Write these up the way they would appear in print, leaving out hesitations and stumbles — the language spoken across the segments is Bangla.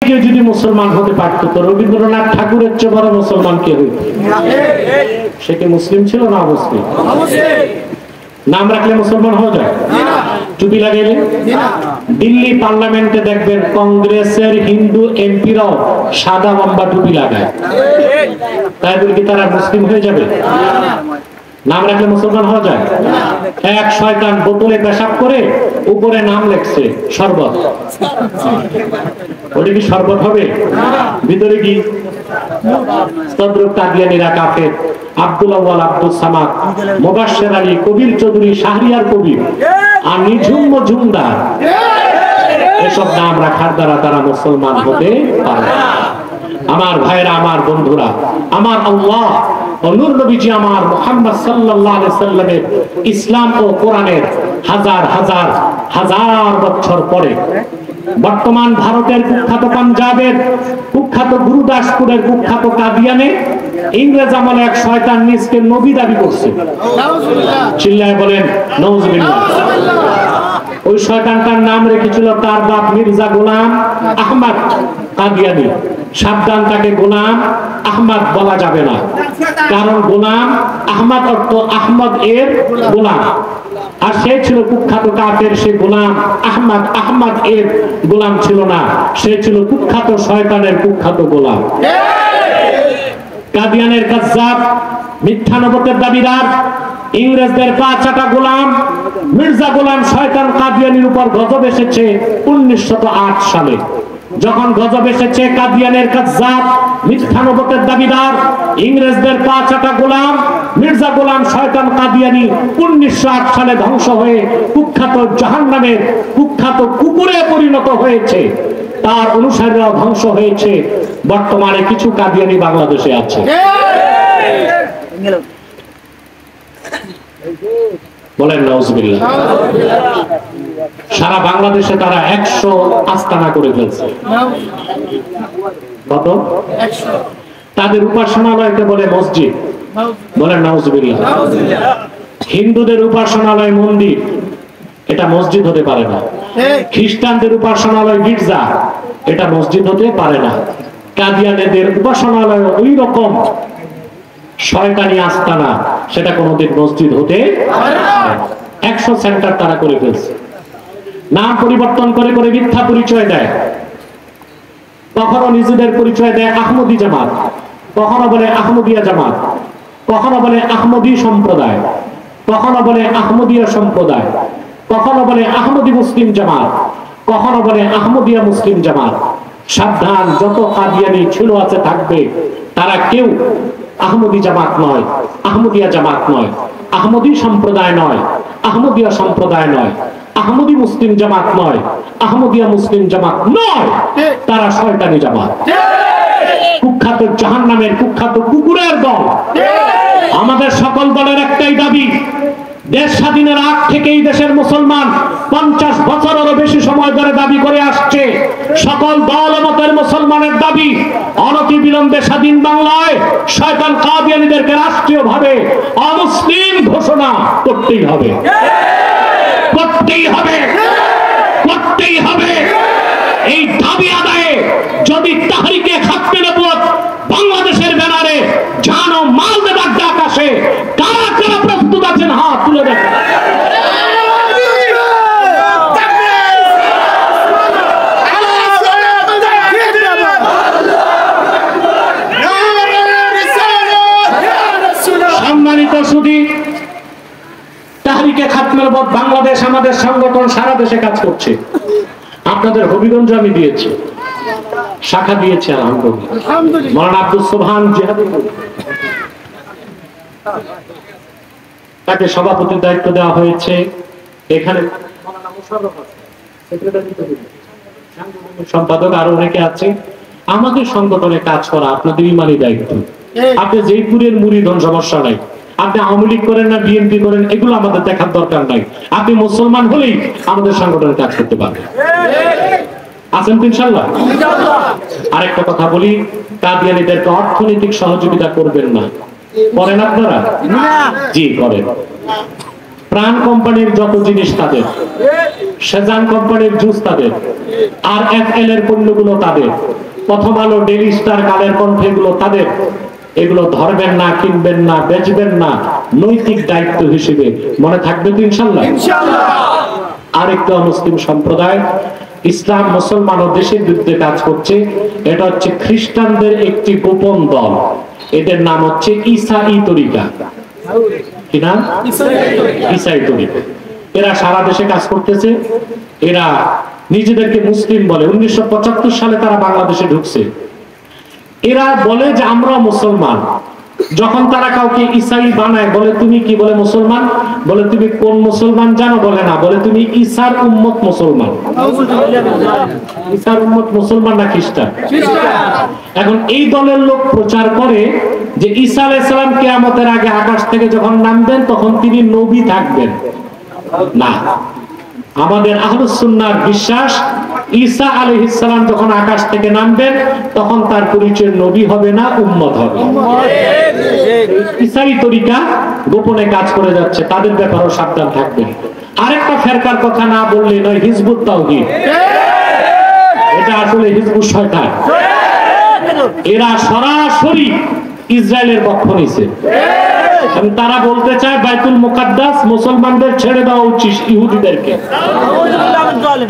কেউ যদি মুসলমান হতে পারত তো রবীন্দ্রনাথ ঠাকুরের চেয়ে বড় মুসলমান কে হইত? সে কি মুসলিম ছিল না অমুসলিম? নাম রাখলে মুসলমান হওয়া যায়? টুপি লাগাইলে? দিল্লি পার্লামেন্টে দেখবেন কংগ্রেসের হিন্দু এমপিরাও সাদা লম্বা টুপি লাগায়, তাই বলে কি তারা মুসলিম হয়ে যাবে? নাম রাখলে মুসলমান হওয়া যায়? এক শয়তান বোতলে পেশাব করে উপরে নাম লেখছে শরবত, ওটা কি শরবত হবে? ভিতরে কি কাদিয়ানীরা কাফের, আব্দুল আউয়াল, আব্দুল সামাদ, মুবাশশির আলী, কবির চৌধুরী, শাহরিয়ার কবির আর নিঝুম মজুমদার, এসব নাম রাখার দ্বারা তারা মুসলমান হতে পারে না। আমার ভাইরা, আমার বন্ধুরা, আমার আল্লাহ ও নূর নবীজি আমার মুহাম্মদ সাল্লাল্লাহু আলাইহি সাল্লামের ইসলাম ও কোরআনের হাজার হাজার হাজার বছর পরে বর্তমান ভারতের কুখ্যাত পাঞ্জাবের কুখ্যাত গুরুদাসপুরের কুখ্যাত কাদিয়ানে ইংরেজ আমলে এক শয়তান নিজকে নবী দাবি করছে। চিল্লায় বলেন নাউজুবিল্লাহ। ওই শয়তানটার নাম রেখেছিল তার বাপ মির্জা গোলাম আহমদ কাদিয়ানী। সাবধান, তাকে গোলাম আহমদ বলা যাবে না, কারণ গোলাম আহমদ অর্থ আহমদ এর গোলাম, আর সে ছিল কুখ্যাত কাফের। সে গোলাম আহমদ আহমদ এর গোলাম ছিল না, সে ছিল কুখ্যাত শয়তানের কুখ্যাত গোলাম। কাদিয়ানের কাযযাব, মিথ্যা নবুয়তের দাবিদার, ইংরেজদের পা চাটা গোলাম মির্জা গোলাম শয়তান কাদিয়ানীর উপর গজব এসেছে 1908 সালে। যখন গজব এসেছে, কাদিয়ানের কাযযাব, মিথ্যা নবুয়তের দাবিদার, ইংরেজদের পা চাটা গোলাম মির্জা গোলাম শয়তান কাদিয়ানী 1908 সালে ধ্বংস হয়ে কুখ্যাত জাহান্নামের কুখ্যাত কুকুরে পরিণত হয়েছে। তার অনুসারীরাও ধ্বংস হয়েছে। বর্তমানে কিছু কাদিয়ানী বাংলাদেশে আছে। বলেন নাউজুবিল্লাহ। সারা বাংলাদেশে তারা 100 আস্তানা করে ফেলছে। কত? 100। তাদের উপাসনালয়কে বলে মসজিদ। বলেন নাউজুবিল্লাহ। হিন্দুদের উপাসনালয় মন্দির, এটা মসজিদ হতে পারে না। খ্রিস্টানদের উপাসনালয় গির্জা, এটা মসজিদ হতে পারে না। কাদিয়ানীদের উপাসনালয় ওই রকম শয়তানি আস্তানা, সেটা কোনোদিন মসজিদ হতে পারে না। 100 সেন্টার তারা করে ফেলছে। নাম পরিবর্তন করে করে মিথ্যা পরিচয় দেয়। কখনো নিজেদের পরিচয় দেয় আহমদি জামাত, কখনো বলে আহমদিয়া জামাত, কখনো বলে আহমদি সম্প্রদায়, কখনো বলে আহমদিয়া সম্প্রদায়, কখনো বলে আহমদি মুসলিম জামাত, কখনো বলে আহমদিয়া মুসলিম জামাত। সাবধান, যত কাদিয়ানী ছিল আছে থাকবে, তারা কেউ আহমদি জামাত নয়, আহমদিয়া জামাত নয়, আহমদি সম্প্রদায় নয়, আহমদিয়া সম্প্রদায় নয়, আহমদি মুসলিম জামাত নয়, আহমদিয়া মুসলিম জামাত নয়, তারা শয়তানি জামাত, কুখ্যাত জাহান্নামের কুখ্যাত কুকুরের দল। আমাদের সকল দলের একটাই দাবি, দেশ স্বাধীনের আগ থেকেই দেশের মুসলমান 50 বছরেরও বেশি সময় ধরে দাবি করে আসছে, সকল দল মতের মুসলমানের দাবি, অনতিবিলম্বে স্বাধীন বাংলায় শয়তান কাদিয়ানীদেরকে রাষ্ট্রীয়ভাবে অমুসলিম ঘোষণা করতেই হবে, করতেই হবে, করতেই হবে। এই দাবি আদায়ে যদি তাহরিকে খাতমে নবুয়ত বাংলাদেশের ব্যানারে জান ও মাল দেবার ডাক আসে, কারা কারা প্রস্তুত আছেন হাত তুলে দেখেন। সম্মানিত সুধী, তাহরিকে খাতমে নবুয়ত বাংলাদেশ আমাদের সংগঠন সারা দেশে কাজ করছে। আপনাদের হবিগঞ্জ আমি দিয়েছি, শাখা দিয়েছি আলহামদুলিল্লাহ। মাওলানা আব্দুল সুবহান জিহাদি তাকে সভাপতির দায়িত্ব দেওয়া হয়েছে। এখানে সম্পাদক আরো অনেকে আছে। আমাদের সংগঠনে কাজ করা আপনাদের ইমানি দায়িত্ব। আপনি জয়পুরের মুরিদ হন, সমস্যা নাই। আপনি আওয়ামী লীগ করেন না বিএনপি করেন, এগুলো আমাদের দেখার দরকার নাই। আপনি মুসলমান হলেই আমাদের সংগঠনে কাজ করতে পারবেন। আছেন তো ইনশাআল্লাহ? আরেকটা কথা বলি, কাদিয়ানীদেরকে অর্থনৈতিক সহযোগিতা করবেন না। করেন আপনারা? জি করেন। প্রাণ কোম্পানির যত জিনিস তাদের, সেজান কোম্পানির জুস তাদের, আর এফএল এর পণ্যগুলো তাদের, প্রথম আলো, ডেইলি স্টার, কালের কণ্ঠ এগুলো তাদের। এগুলো ধরবেন না, কিনবেন না, বেচবেন না, নৈতিক দায়িত্ব হিসেবে মনে থাকবে তো ইনশাল্লাহ। আরেকটা মুসলিম সম্প্রদায় ইসলাম মুসলমান ও দেশের বিরুদ্ধে কাজ করছে, এটা হচ্ছে খ্রিস্টানদের একটি গোপন দল, এদের নাম হচ্ছে ঈসাই তরিকা। কি নাম? ঈসাই তরিকা। এরা সারা দেশে কাজ করতেছে। এরা নিজেদেরকে মুসলিম বলে। 1975 সালে তারা বাংলাদেশে ঢুকছে। এরা বলে যে আমরা মুসলমান। যখন তারা কাউকে ঈসাই বানায়, বলে তুমি কি? বলে মুসলমান। বলে তুমি কোন মুসলমান জানো? বলে না। বলে তুমি ঈসার উম্মত মুসলমান। ঈসার উম্মত মুসলমান না খ্রিস্টান? এখন এই দলের লোক প্রচার করে যে ঈসা আলাইহিস সালাম কিয়ামতের আগে আকাশ থেকে যখন নামবেন তখন তিনি নবী থাকবেন না। আমাদের আহলুস সুন্নাহর বিশ্বাস, ঈসা আলাইহিস সালাম যখন আকাশ থেকে নামবেন তখন তার পরিচয় নবী হবে না, উম্মত হবে। ঈসাই তরিকা গোপনে কাজ করে যাচ্ছে, তাদের ব্যাপারেও সাবধান থাকবেন। আরেকটা ফেরকার কথা না বললে নয়, হিজবুত তাওহীদ। এটা আসলে হিজবুত শয়তান। এরা সরাসরি ইসরায়েলের পক্ষ নিছে। তারা বলতে চায় বাইতুল মুকাদ্দাস মুসলমানদের ছেড়ে দেওয়া উচিত ইহুদিদেরকে।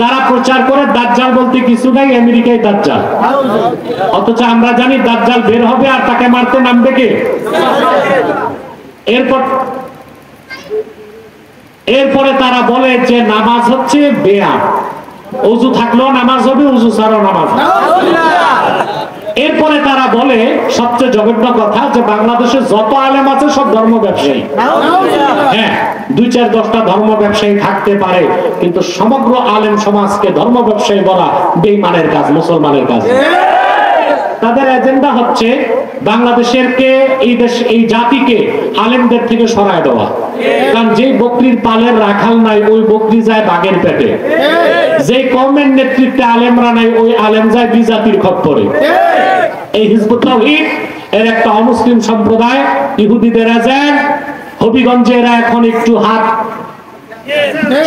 তারা প্রচার করে দাজ্জাল বলতে কিছু নাই, আমেরিকায় দাজ্জাল। অথচ আমরা জানি দাজ্জাল বের হবে আর তাকে মারতে নামবে কে? এরপরে তারা বলে যে নামাজ হচ্ছে বেয়াত, ওযু থাকলেও নামাজ হবে, ওযু ছাড়াও নামাজ হবে। এরপরে তারা বলে সবচেয়ে জঘন্য কথা যে বাংলাদেশে যত আলেম আছে সব ধর্ম ব্যবসায়ী। হ্যাঁ, 2-4-10টা ধর্ম ব্যবসায়ী থাকতে পারে, কিন্তু সমগ্র আলেম সমাজকে ধর্ম ব্যবসায়ী বলা বেঈমানের কাজ, মুসলমানের কাজ। তাদের এজেন্ডা হচ্ছে বাংলাদেশের কে, এই জাতিকে আলেমদের থেকে সরায় দেওয়া। কারণ যে বকরির পালের রাখাল নাই ওই বকরি যায় বাঘের পেটে, যে কওমের নেতৃত্বে আলেমরা নাই ওই আলেম যায় বিজাতির খপ্পরে। এই হিজবুত তাওহীদ এর একটা অমুসলিম সম্প্রদায়, ইহুদিদের এজেন্ট। হবিগঞ্জে এরা এখন একটু হাত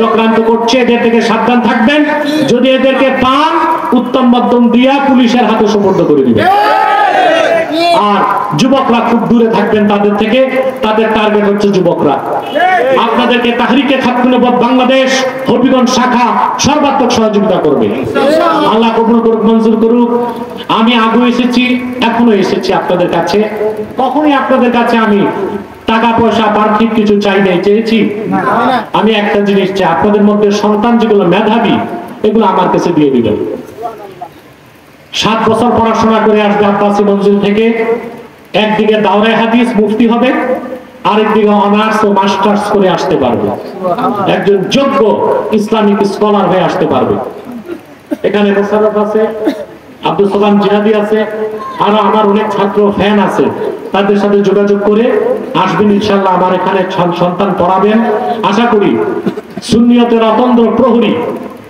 চক্রান্ত করছে, এদের থেকে সাবধান থাকবেন। যদি এদেরকে পান, উত্তম মধ্যম দিয়া পুলিশের হাতে সুপর্দ করে দিবেন। আর যুবকরা খুব দূরে থাকবেন তাদের থেকে, তাদের টার্গেট হচ্ছে যুবকরা। আপনাদেরকে তাহরিকে খাতমুন্নবুওয়াত বাংলাদেশ হবিগঞ্জ শাখা সর্বাত্মক সহযোগিতা করবে। আল্লাহ কবুল করুক, মঞ্জুর করুক। আমি আগেও এসেছি, এখনো এসেছি আপনাদের কাছে। কখনই আপনাদের কাছে আমি টাকা পয়সা পার্থিব কিছু চাই নাই, চেয়েছি। আমি একটা জিনিস চাই, আপনাদের মধ্যে সন্তান যেগুলো মেধাবী এগুলো আমার কাছে দিয়ে দিবেন। 7 বছর পড়াশোনা করে আসবে আব্বাসী মঞ্জিল থেকে। একদিকে দাওরায়ে হাদিস মুফতি হবে, আরেকদিকে অনার্স ও মাস্টার্স করে আসতে পারবে। একজন যোগ্য ইসলামিক স্কলার হয়ে আসতে পারবে। এখানে মোশাররফ আছে, আব্দুল সালাম জিহাদি আছে, আরো আমার অনেক ছাত্র ফ্যান আছে। তাদের সাথে যোগাযোগ করে আসবেন ইনশাআল্লাহ। আমার এখানে সন্তান পড়াবেন। আশা করি সুন্নিয়তের অতন্দ্র প্রহরী,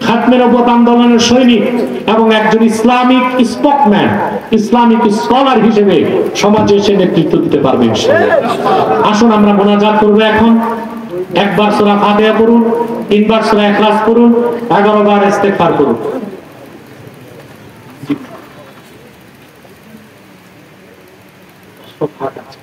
খাতমে নবুওয়াত আন্দোলনের সৈনিক এবং একজন ইসলামিক স্পোকম্যান, ইসলামিক স্কলার হিসেবে সমাজে এসে নেতৃত্ব দিতে পারবে ইনশাআল্লাহ। আসুন আমরা মোনাজাত করব এখন। 1 বার সূরা ফাতিহা পড়ুন, 3 বার সূরা ইখলাস পড়ুন, 11 বার ইস্তেগফার করুন। ফাঁকা আছে।